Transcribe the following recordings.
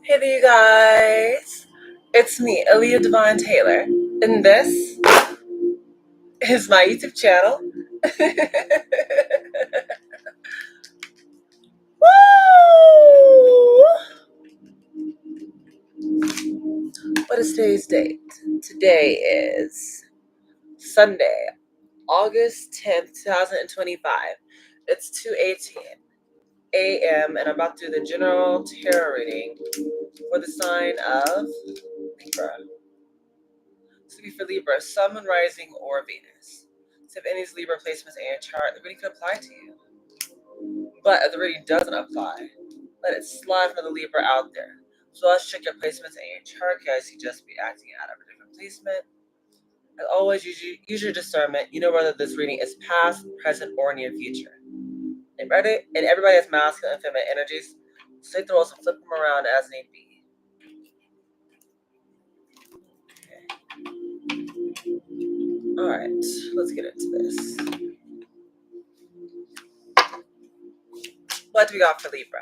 Hey there, you guys. It's me, Aaliyah Devon Taylor, and this is my YouTube channel. Woo! What is today's date? Today is Sunday, August 10th, 2025. It's 2:18 a.m. and I'm about to do the general tarot reading for the sign of Libra. This will be for Libra, Sun, Moon, Rising, or Venus. So if any of these Libra placements in your chart, the reading could apply to you. But if the reading doesn't apply, let it slide for the Libra out there. So let's check your placements in your chart, guys. You just be acting out of a different placement. As always, use your discernment. You know whether this reading is past, present, or near future. And everybody has masculine and feminine energies. So take the roles and flip them around as need be. All right, let's get into this. What do we got for Libra?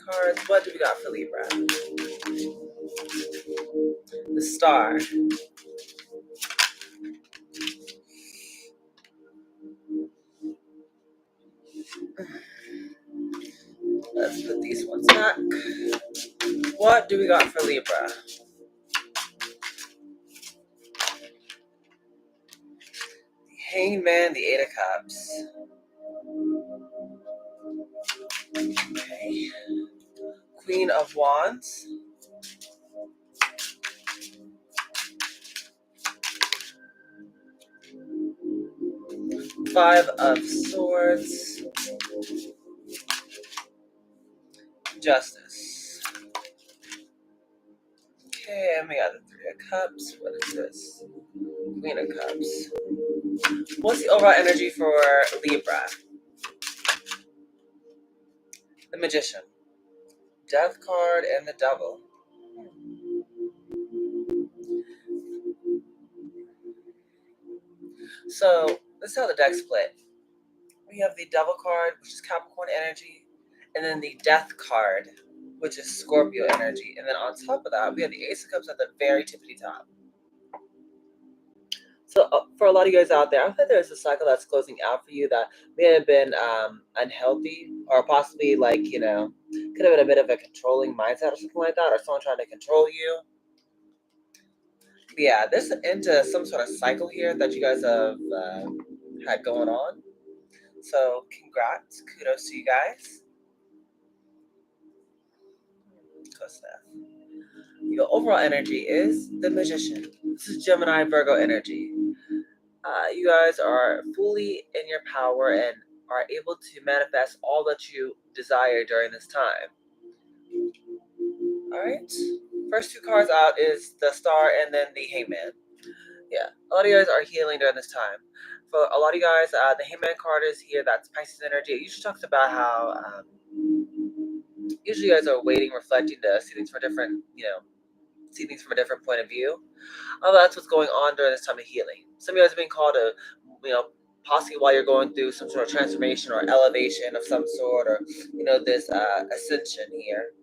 Cards. What do we got for Libra? The Star. Let's put these ones back. What do we got for Libra? The Hangman, the Eight of Cups. Okay. Queen of Wands. Five of Swords. Justice. Okay, and we got the Three of Cups. What is this? Queen of Cups. What's the overall energy for Libra? The Magician. Death card and the Devil. So this is how the deck split. We have the Devil card, which is Capricorn energy, and then the Death card, which is Scorpio energy. And then on top of that, we have the Ace of Cups at the very tippity top. So for a lot of you guys out there, I think there's a cycle that's closing out for you that may have been unhealthy, or possibly could have been a bit of a controlling mindset or something like that, or someone trying to control you. But yeah, there's into some sort of cycle here that you guys have had going on. So congrats, kudos to you guys. Your overall energy is the Magician. This is Gemini, Virgo energy. You guys are fully in your power and are able to manifest all that you desire during this time. All right. First two cards out is the Star and then the Hangman. Yeah, a lot of you guys are healing during this time. For a lot of you guys, the Hangman card is here. That's Pisces energy. It usually talks about how usually you guys are waiting, reflecting to see things from a different, see things from a different point of view. That's what's going on during this time of healing. Some of you guys are being called to, possibly while you're going through some sort of transformation or elevation of some sort, or this ascension here.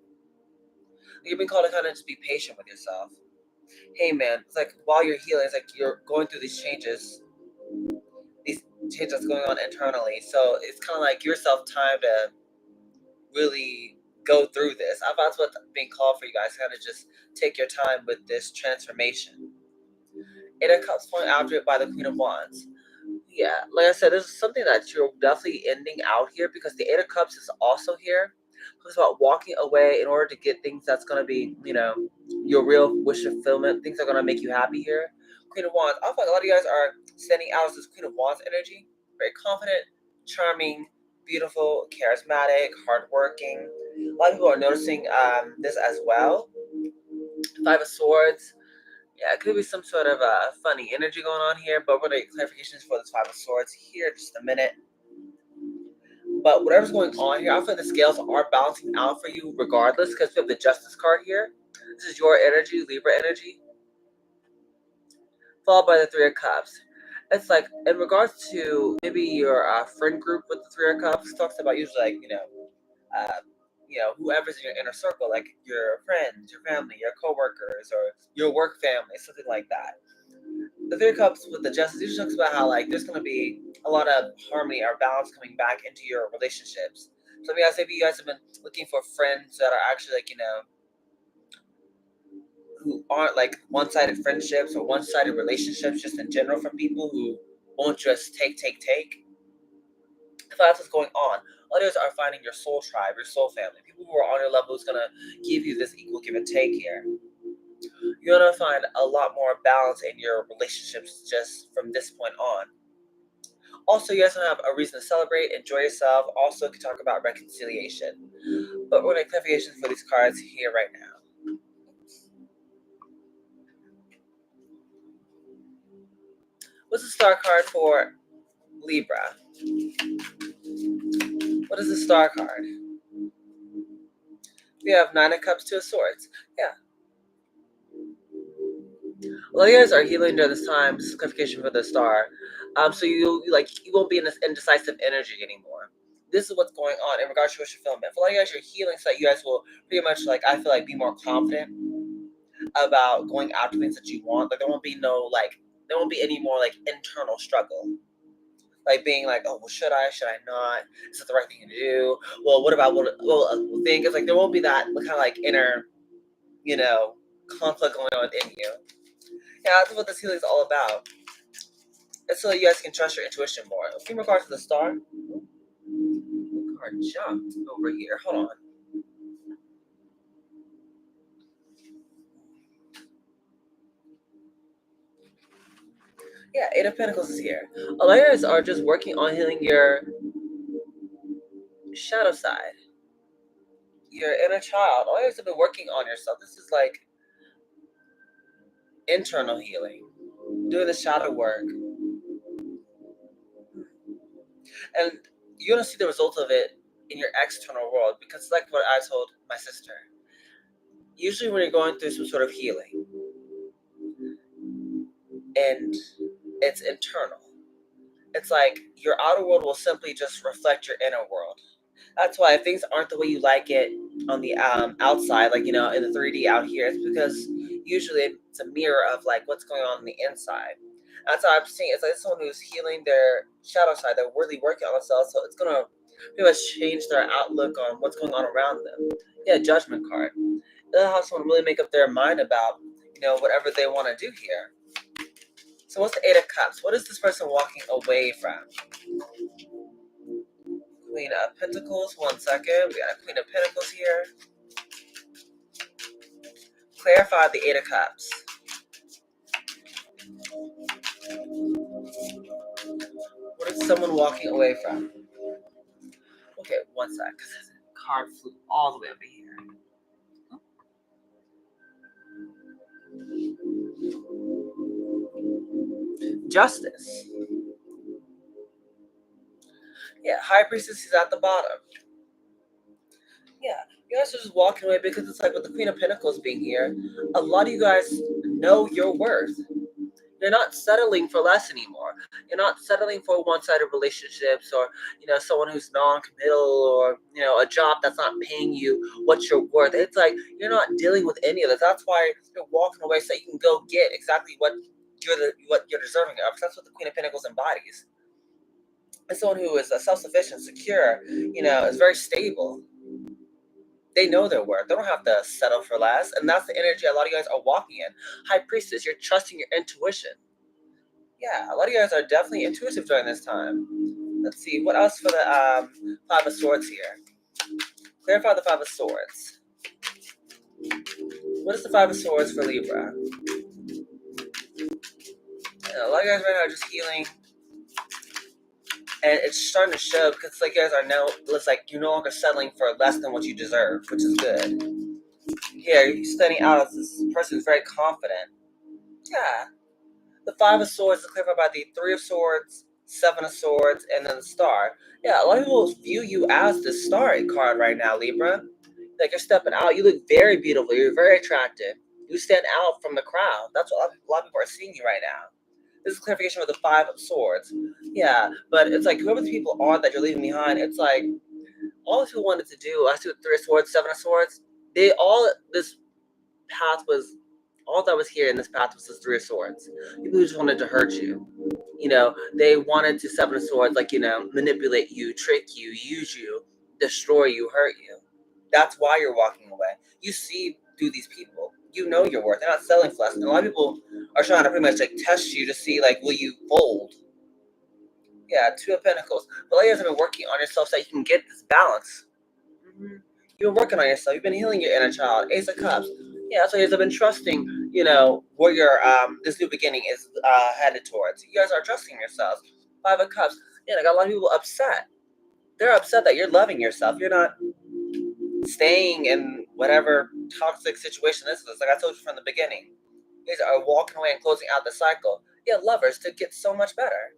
You're being called to kind of just be patient with yourself. Hey man, it's like while you're healing, it's like you're going through these changes that's going on internally. So it's kind of like give yourself time to really go through this. That's what's being called for you guys. Kind of just take your time with this transformation. Eight of Cups point after it by the Queen of Wands. Yeah, like I said, this is something that you're definitely ending out here because the Eight of Cups is also here. It's about walking away in order to get things that's going to be, your real wish fulfillment. Things that are going to make you happy here. Queen of Wands. I feel like a lot of you guys are standing out as this Queen of Wands energy. Very confident, charming, beautiful, charismatic, hardworking. A lot of people are noticing this as well. Five of Swords. Yeah, it could be some sort of funny energy going on here, but we're going to get clarifications for this Five of Swords here in just a minute. But whatever's going on here, I feel like the scales are balancing out for you regardless, because we have the Justice card here. This is your energy, Libra energy, followed by the Three of Cups. It's like, in regards to maybe your friend group with the Three of Cups, talks about usually whoever's in your inner circle, like your friends, your family, your coworkers, or your work family, something like that. The Three of Cups with the Justice usually talks about how like there's going to be a lot of harmony or balance coming back into your relationships. So maybe maybe you guys have been looking for friends that are actually like who aren't like one-sided friendships or one-sided relationships, just in general, from people who won't just take. If that's what's going on, others are finding your soul tribe, your soul family, people who are on your level who's gonna give you this equal give and take here. You're gonna find a lot more balance in your relationships just from this point on. Also, you guys gonna have a reason to celebrate, enjoy yourself. Also, can talk about reconciliation. But we're gonna clarification for these cards here right now. What's the star card for Libra? What is the star card? We have Nine of Cups, Two of Swords. Yeah. A lot of you guys are healing during this time. This is clarification for the star. So you won't be in this indecisive energy anymore. This is what's going on in regards to your fulfillment. For a lot of you guys, you're healing so that you guys will pretty much I feel like be more confident about going after things that you want. Like there won't be any more internal struggle. Like being like, oh, well, should I not? Is it the right thing to do? Well, what about think? It's like there won't be that kind of inner, conflict going on within you. Yeah, that's what this healing is all about. It's so that you guys can trust your intuition more. In regards to the star, card jumped over here. Hold on. Yeah, Eight of Pentacles is here. A lot of you guys are just working on healing your shadow side, your inner child. All you guys have been working on yourself. This is like internal healing, doing the shadow work. And you're going to see the results of it in your external world, because like what I told my sister. Usually when you're going through some sort of healing and it's internal, it's like your outer world will simply just reflect your inner world. That's why if things aren't the way you like it on the outside, in the 3D out here, it's because usually it's a mirror of what's going on the inside. That's how I'm seeing it. It's like someone who's healing their shadow side. They're really working on themselves, so it's gonna pretty much change their outlook on what's going on around them. Yeah, Judgment card. They'll have someone really make up their mind about whatever they want to do here. So what's the Eight of Cups? What is this person walking away from? Queen of Pentacles. 1 second. We got a Queen of Pentacles here. Clarify the Eight of Cups. What is someone walking away from? Okay, 1 sec. Card flew all the way over here. Justice. Yeah, High Priestess is at the bottom. Yeah, you guys are just walking away because it's like with the Queen of Pentacles being here, a lot of you guys know your worth. You're not settling for less anymore. You're not settling for one-sided relationships or, someone who's non-committal or, a job that's not paying you what you're worth. It's like you're not dealing with any of this. That's why you're walking away so you can go get exactly what you're deserving of. That's what the Queen of Pentacles embodies. It's someone who is self-sufficient, secure, is very stable. They know their worth. They don't have to settle for less. And that's the energy a lot of you guys are walking in. High Priestess, you're trusting your intuition. Yeah, a lot of you guys are definitely intuitive during this time. Let's see, what else for the Five of Swords here? Clarify the Five of Swords. What is the Five of Swords for Libra? Yeah, a lot of you guys right now are just healing. And it's starting to show because you guys are now, it's like you're no longer settling for less than what you deserve, which is good. Here, you're standing out as this person who's very confident. Yeah. The Five of Swords is clarified by the Three of Swords, Seven of Swords, and then the Star. Yeah, a lot of people view you as the Star card right now, Libra. Like you're stepping out. You look very beautiful. You're very attractive. You stand out from the crowd. That's what a lot of people are seeing you right now. This is clarification with the Five of Swords. Yeah, but it's like whoever the people are that you're leaving behind, it's like all people wanted to do, I see with Three of Swords, Seven of Swords, they all, this path was, all that was here in this path was this Three of Swords. People who just wanted to hurt you. They wanted to Seven of Swords, like, manipulate you, trick you, use you, destroy you, hurt you. That's why you're walking away. You see through these people. You know your worth. They're not selling flesh. And a lot of people are trying to pretty much like test you to see like, will you fold? Yeah, Two of Pentacles. But a lot of you guys have been working on yourself so you can get this balance. You've been working on yourself. You've been healing your inner child. Ace of Cups. Yeah, that's why you guys have been trusting, where your this new beginning is headed towards. You guys are trusting yourselves. Five of Cups. Yeah, I got a lot of people upset. They're upset that you're loving yourself. You're not staying in whatever toxic situation this is. Like I told you from the beginning. You guys are walking away and closing out the cycle. Yeah, lovers to get so much better.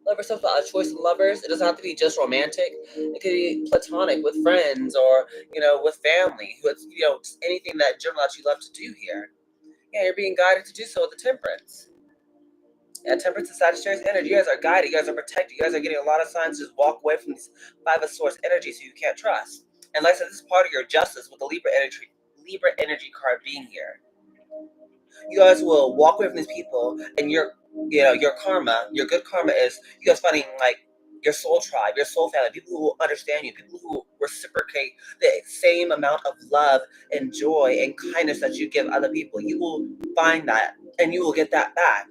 Lovers, talk about a choice in lovers. It doesn't have to be just romantic. It could be platonic with friends or, with family. Just anything that general that you love to do here. Yeah, you're being guided to do so with the Temperance. Yeah, Temperance and Sagittarius energy. You guys are guided. You guys are protected. You guys are getting a lot of signs to just walk away from this Five of Swords energy so you can't trust. And like I said, this is part of your justice with the Libra energy card being here. You guys will walk away from these people, and your karma, your good karma is you guys finding like your soul tribe, your soul family, people who will understand you, people who reciprocate the same amount of love and joy and kindness that you give other people. You will find that, and you will get that back.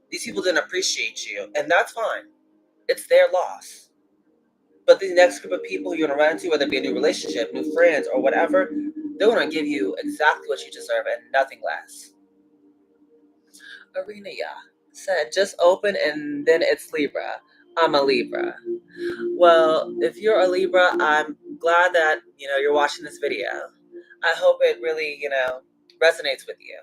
These people didn't appreciate you, and that's fine. It's their loss. But the next group of people you're going to run into, whether it be a new relationship, new friends, or whatever, they're going to give you exactly what you deserve and nothing less. Arena, yeah. Said just open and then it's Libra. I'm a Libra. Well, if you're a Libra, I'm glad that, you're watching this video. I hope it really, resonates with you.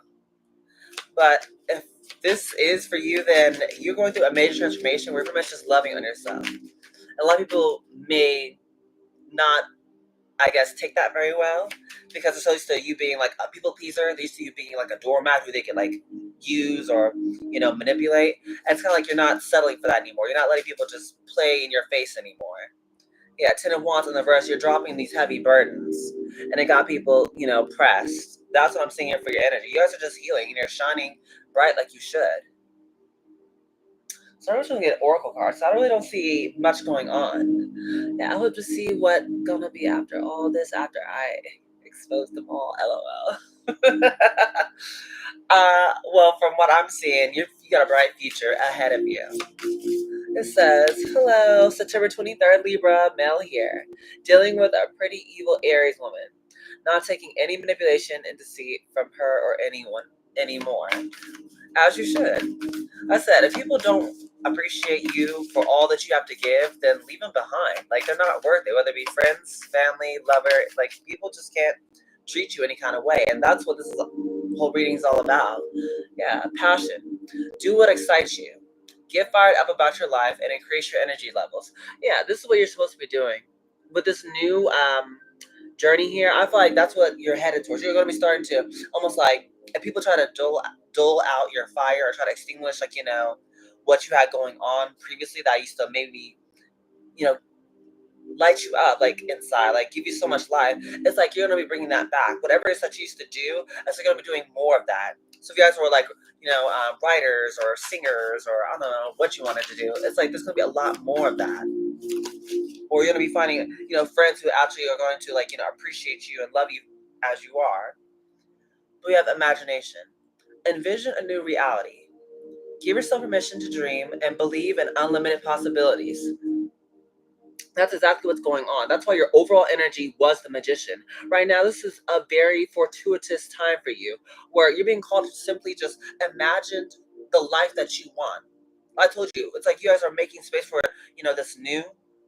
But if this is for you, then you're going through a major transformation where you're pretty much just loving on yourself. A lot of people may not, I guess, take that very well because they're so used to you being like a people pleaser. They're used to you being like a doormat who they can like use or, manipulate. And it's kind of like you're not settling for that anymore. You're not letting people just play in your face anymore. Yeah, Ten of Wands in the verse, you're dropping these heavy burdens. And it got people, pressed. That's what I'm seeing here for your energy. You guys are just healing and you're shining bright like you should. So I'm just going to get oracle cards. So I really don't see much going on. Yeah, I hope to see what's going to be after all this, after I expose them all. LOL. Well, from what I'm seeing, you got a bright future ahead of you. It says, hello, September 23rd, Libra, male here. Dealing with a pretty evil Aries woman. Not taking any manipulation and deceit from her or anyone anymore. As you should. I said, if people don't appreciate you for all that you have to give, then leave them behind. Like, they're not worth it, whether it be friends, family, lover. Like, people just can't treat you any kind of way. And that's what this whole reading is all about. Yeah, passion. Do what excites you. Get fired up about your life and increase your energy levels. Yeah, this is what you're supposed to be doing. With this new journey here, I feel like that's what you're headed towards. You're going to be starting to almost like, if people try to dull out your fire or try to extinguish, like, what you had going on previously that used to maybe, light you up, like, inside, like, give you so much life. It's like you're going to be bringing that back. Whatever it is that you used to do, it's like you're going to be doing more of that. So if you guys were like, writers or singers or I don't know what you wanted to do, it's like there's going to be a lot more of that. Or you're going to be finding, friends who actually are going to, like, appreciate you and love you as you are. We have imagination. Envision a new reality. Give yourself permission to dream and believe in unlimited possibilities. That's exactly what's going on. That's why your overall energy was the Magician. Right now, this is a very fortuitous time for you, where you're being called to simply just imagine the life that you want. I told you, it's like you guys are making space for, this new,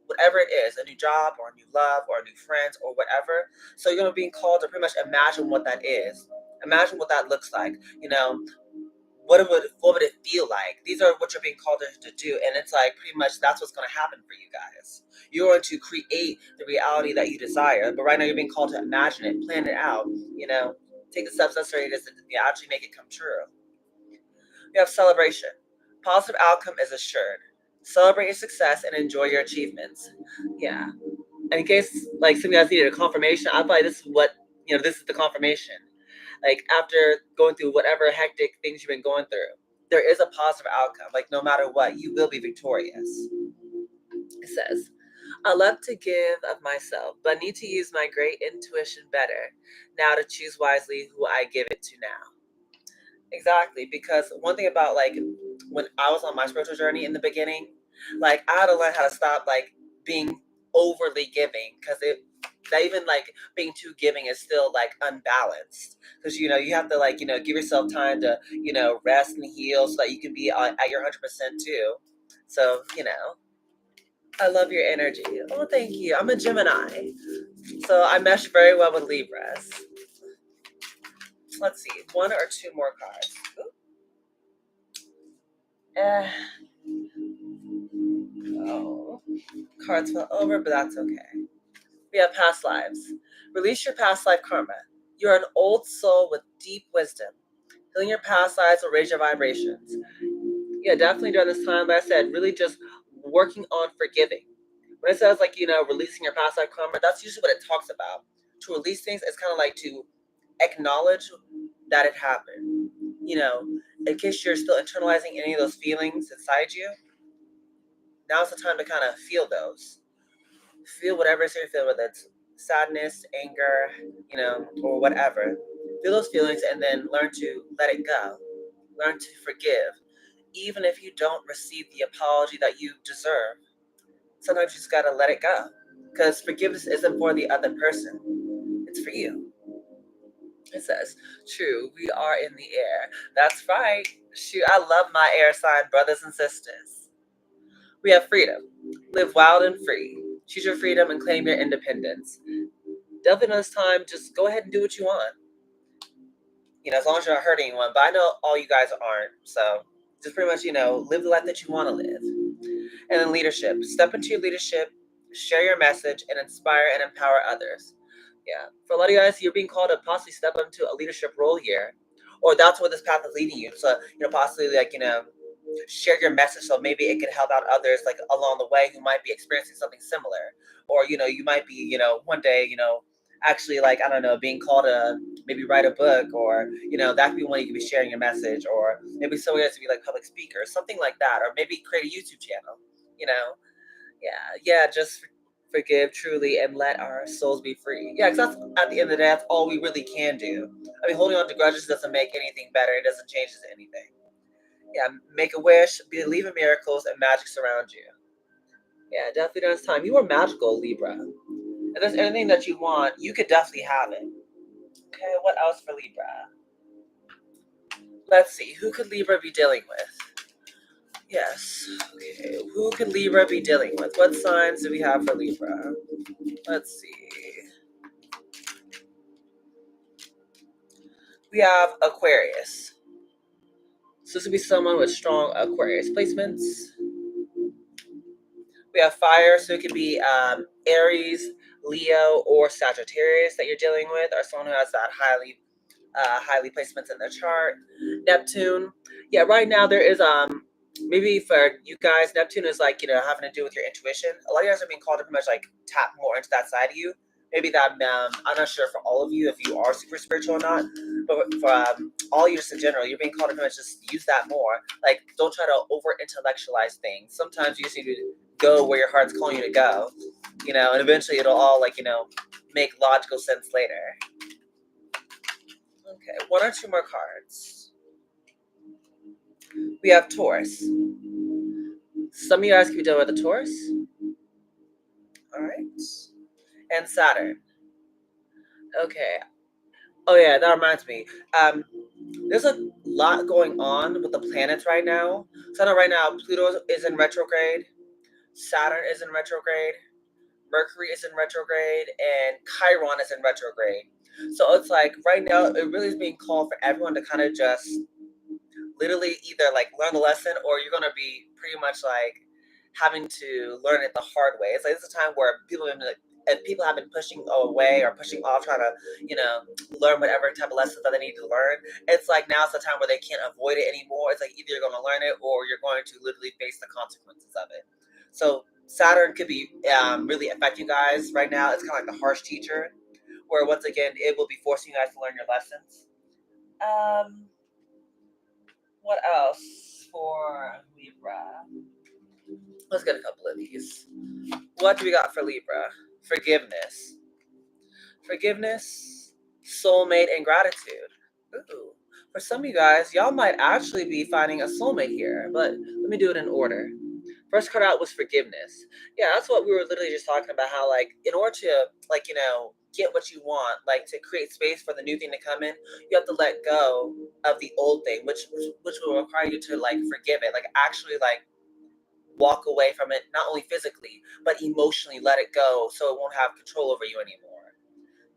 whatever it is, a new job or a new love or new friends or whatever. So you're going to be called to pretty much imagine what that is. Imagine what that looks like. What would it feel like? These are what you're being called to do. And it's like pretty much that's what's going to happen for you guys. You're going to create the reality that you desire. But right now you're being called to imagine it, plan it out, take the steps necessary to actually make it come true. We have celebration. Positive outcome is assured. Celebrate your success and enjoy your achievements. Yeah. And in case like some of you guys needed a confirmation, I thought this is what this is the confirmation. Like after going through whatever hectic things you've been going through, there is a positive outcome. Like no matter what, you will be victorious. It says, I love to give of myself, but need to use my great intuition better now to choose wisely who I give it to now. Exactly, because one thing about like when I was on my spiritual journey in the beginning, like I had to learn how to stop like being overly giving because it that even like being too giving is still like unbalanced because you have to like give yourself time to rest and heal so that you can be at your 100% too. So I love your energy. Oh, thank you. I'm a Gemini, so I mesh very well with Libras. Let's see, one or two more cards. Eh, oh, cards fell over, but that's okay. We have past lives. Release your past life karma. You're an old soul with deep wisdom. Healing your past lives will raise your vibrations. Yeah, definitely during this time, like I said, really just working on forgiving. When it says like, releasing your past life karma, that's usually what it talks about. To release things, it's kind of like to acknowledge that it happened. In case you're still internalizing any of those feelings inside you, now's the time to kind of feel those. Feel whatever it is you're feeling, whether it's sadness, anger, or whatever. Feel those feelings and then learn to let it go. Learn to forgive. Even if you don't receive the apology that you deserve, sometimes you just gotta let it go. Because forgiveness isn't for the other person, it's for you. It says, true, we are in the air. That's right. Shoot, I love my air sign brothers and sisters. We have freedom. Live wild and free. Choose your freedom and claim your independence. Definitely this time, just go ahead and do what you want. As long as you're not hurting anyone. But I know all you guys aren't. So just pretty much, live the life that you want to live. And then leadership. Step into your leadership, share your message, and inspire and empower others. Yeah. For a lot of you guys, you're being called to possibly step into a leadership role here. Or that's where this path is leading you. So, possibly like, share your message so maybe it can help out others like along the way who might be experiencing something similar. Or, you might be, one day, actually like, I don't know, being called to maybe write a book or, that could be when you could be sharing your message or maybe someone has to be like public speaker, something like that. Or maybe create a YouTube channel, you know? Yeah, just forgive truly and let our souls be free. Yeah, because that's at the end of the day, that's all we really can do. I mean, holding on to grudges doesn't make anything better. It doesn't change anything. Yeah, make a wish, believe in miracles, and magic surround you. Yeah, definitely during this time. You are magical, Libra. If there's anything that you want, you could definitely have it. Okay, what else for Libra? Let's see, who could Libra be dealing with? Yes, okay, who could Libra be dealing with? What signs do we have for Libra? Let's see. We have Aquarius. So this would be someone with strong Aquarius placements. We have fire, so it could be Aries, Leo, or Sagittarius that you're dealing with, or someone who has that highly placements in their chart. Neptune, yeah, right now there is maybe for you guys, Neptune is like having to do with your intuition. A lot of you guys are being called to pretty much like tap more into that side of you. Maybe that I'm not sure for all of you if you are super spiritual or not, but for all you just in general, you're being called to pretty much just use that more. Like don't try to over intellectualize things. Sometimes you just need to go where your heart's calling you to go, and eventually it'll all like make logical sense later. Okay, one or two more cards. We have Taurus. Some of you guys can be dealing with a Taurus. All right. And Saturn. Okay. Oh yeah, that reminds me. There's a lot going on with the planets right now. So I know right now Pluto is in retrograde, Saturn is in retrograde, Mercury is in retrograde, and Chiron is in retrograde. So it's like right now it really is being called for everyone to kind of just literally either like learn the lesson or you're gonna be pretty much like having to learn it the hard way. It's like it's a time where people have been like and people have been pushing away or pushing off, trying to, learn whatever type of lessons that they need to learn. It's like now's the time where they can't avoid it anymore. It's like either you're going to learn it or you're going to literally face the consequences of it. So Saturn could be really affect you guys right now. It's kind of like the harsh teacher, where once again it will be forcing you guys to learn your lessons. What else for Libra? Let's get a couple of these. What do we got for Libra? Forgiveness. Forgiveness, soulmate, and gratitude. Ooh. For some of you guys, y'all might actually be finding a soulmate here, but let me do it in order. First card out was forgiveness. Yeah, that's what we were literally just talking about, how, like, in order to, like, get what you want, like, to create space for the new thing to come in, you have to let go of the old thing, which will require you to, like, forgive it, like, actually, like, walk away from it, not only physically, but emotionally let it go so it won't have control over you anymore.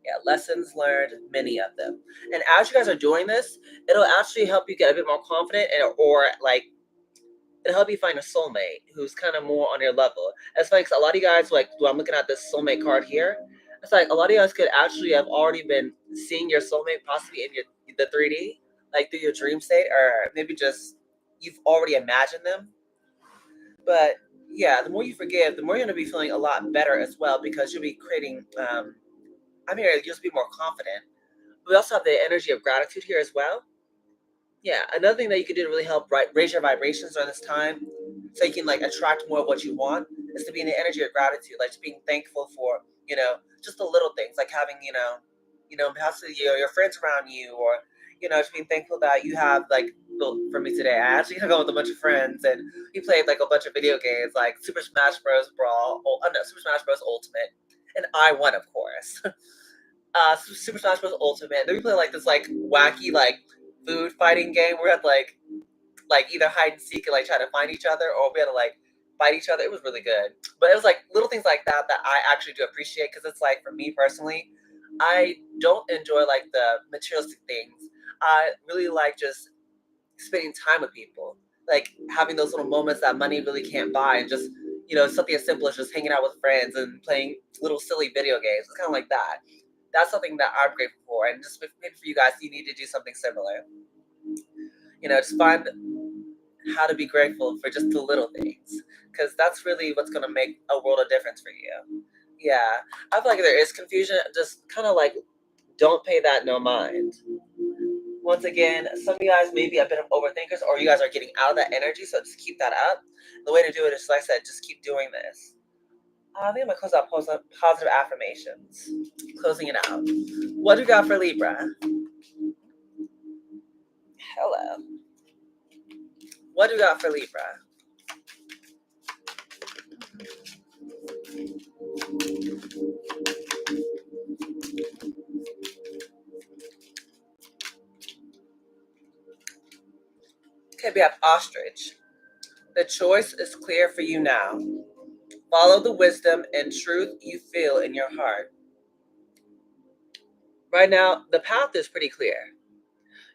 Yeah, lessons learned, many of them. And as you guys are doing this, it'll actually help you get a bit more confident, or like it'll help you find a soulmate who's kind of more on your level. It's like a lot of you guys, like, when I'm looking at this soulmate card here, it's like a lot of you guys could actually have already been seeing your soulmate possibly in the 3D, like through your dream state, or maybe just you've already imagined them. But yeah, the more you forgive, the more you're going to be feeling a lot better as well, because you'll be creating, you'll just be more confident. We also have the energy of gratitude here as well. Yeah, another thing that you can do to really help raise your vibrations during this time, so you can like attract more of what you want, is to be in the energy of gratitude, like just being thankful for, just the little things, like having, possibly your friends around you, or just being thankful that you have, like, well, for me today, I actually hung out with a bunch of friends and we played like a bunch of video games, like Super Smash Bros. Brawl, no, Super Smash Bros. Ultimate, and I won, of course. Super Smash Bros. Ultimate. Then we play like this like wacky like food fighting game where we had to like either hide and seek and like try to find each other, or we had to like fight each other. It was really good. But it was like little things like that that I actually do appreciate, because it's like, for me personally, I don't enjoy like the materialistic things. I really like just spending time with people, like having those little moments that money really can't buy, and just something as simple as just hanging out with friends and playing little silly video games. It's kind of like that. That's something that I'm grateful for, and just maybe for you guys, you need to do something similar. Just find how to be grateful for just the little things, because that's really what's going to make a world of difference for you. Yeah, I feel like there is confusion. Just kind of like, don't pay that no mind. Once again, some of you guys may be a bit of overthinkers, or you guys are getting out of that energy, so just keep that up. The way to do it is, like I said, just keep doing this. I think I'm going to close out positive affirmations. Closing it out. What do we got for Libra? Hello. What do we got for Libra? Okay, we have ostrich. The choice is clear for you now. Follow the wisdom and truth you feel in your heart. Right now, the path is pretty clear.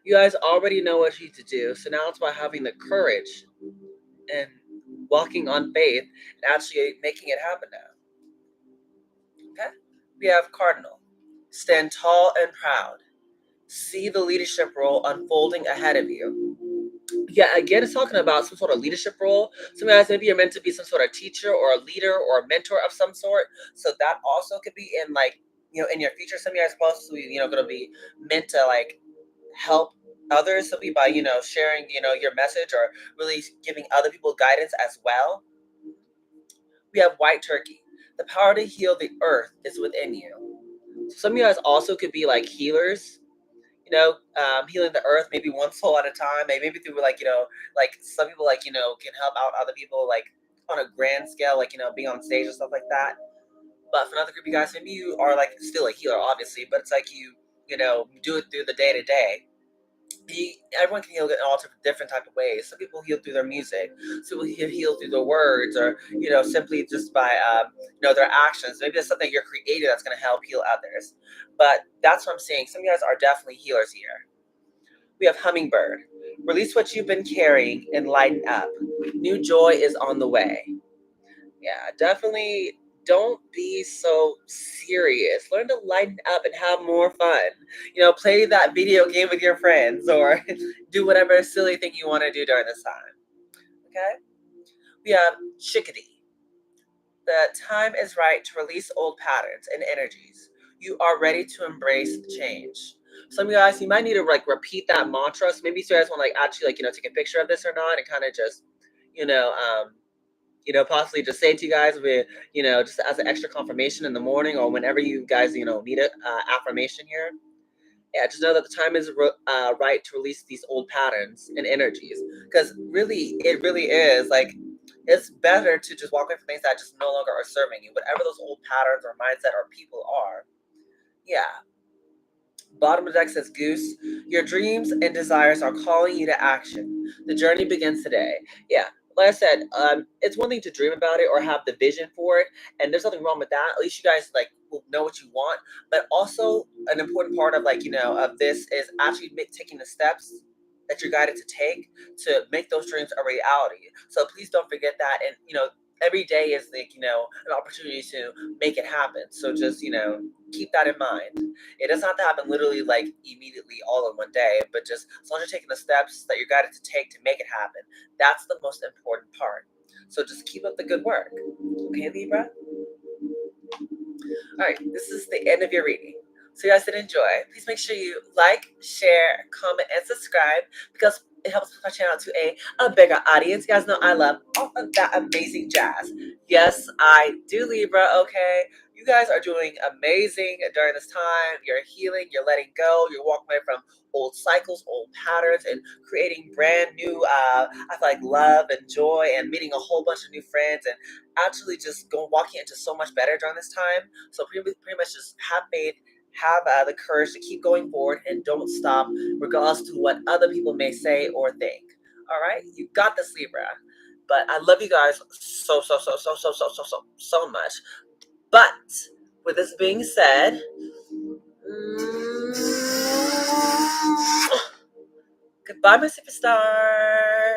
You guys already know what you need to do, so now it's about having the courage and walking on faith and actually making it happen now. Okay? We have Cardinal. Stand tall and proud. See the leadership role unfolding ahead of you. Yeah, again, it's talking about some sort of leadership role. Some guys, maybe you're meant to be some sort of teacher or a leader or a mentor of some sort. So that also could be in, like, in your future. Some of you guys possibly, going to be meant to like help others simply by, sharing, your message, or really giving other people guidance as well. We have white turkey. The power to heal the earth is within you. So some of you guys also could be like healers, healing the earth, maybe one soul at a time, maybe through like, like some people like, can help out other people like on a grand scale, like, being on stage and stuff like that. But for another group of you guys, maybe you are like still a healer, obviously, but it's like you do it through the day to day. Everyone can heal in all different type of ways. Some people heal through their music. Some people heal through their words, or simply just by their actions. Maybe it's something you're creating that's going to help heal others. But that's what I'm saying. Some of you guys are definitely healers here. We have hummingbird. Release what you've been carrying and lighten up. New joy is on the way. Yeah, definitely don't be so serious. Learn to lighten up and have more fun. Play that video game with your friends or do whatever silly thing you want to do during this time. Okay? We have chickadee. The time is right to release old patterns and energies. You are ready to embrace change. Some of you guys, you might need to repeat that mantra. So maybe you guys want to actually take a picture of this or not, and kind of just you know possibly just say it to you guys with just as an extra confirmation in the morning or whenever you guys need a affirmation here. Yeah, just know that the time is right to release these old patterns and energies, because it really is like it's better to just walk away from things that just no longer are serving you, whatever those old patterns or mindset or people are. Yeah. Bottom of the deck says, Goose, your dreams and desires are calling you to action. The journey begins today. Yeah, like I said, it's one thing to dream about it or have the vision for it, and there's nothing wrong with that. At least you guys will know what you want. But also, an important part of of this is actually taking the steps that you're guided to take to make those dreams a reality. So please don't forget that, and every day is an opportunity to make it happen. So just keep that in mind. It doesn't have to happen literally immediately all in one day, but just as long as you're taking the steps that you're guided to take to make it happen, that's the most important part. So just keep up the good work. Okay, Libra? All right, this is the end of your reading. So you guys did enjoy. Please make sure you like, share, comment, and subscribe because it helps push my channel to a bigger audience. You guys know I love all of that amazing jazz. Yes, I do, Libra, okay? You guys are doing amazing during this time. You're healing, you're letting go, you're walking away from old cycles, old patterns, and creating brand new, I feel like love and joy and meeting a whole bunch of new friends and actually just walking into so much better during this time. So pretty much just have faith, have the courage to keep going forward, and don't stop regardless to what other people may say or think. All right, you got this, Libra. But I love you guys so much. But with this being said, goodbye, my superstars.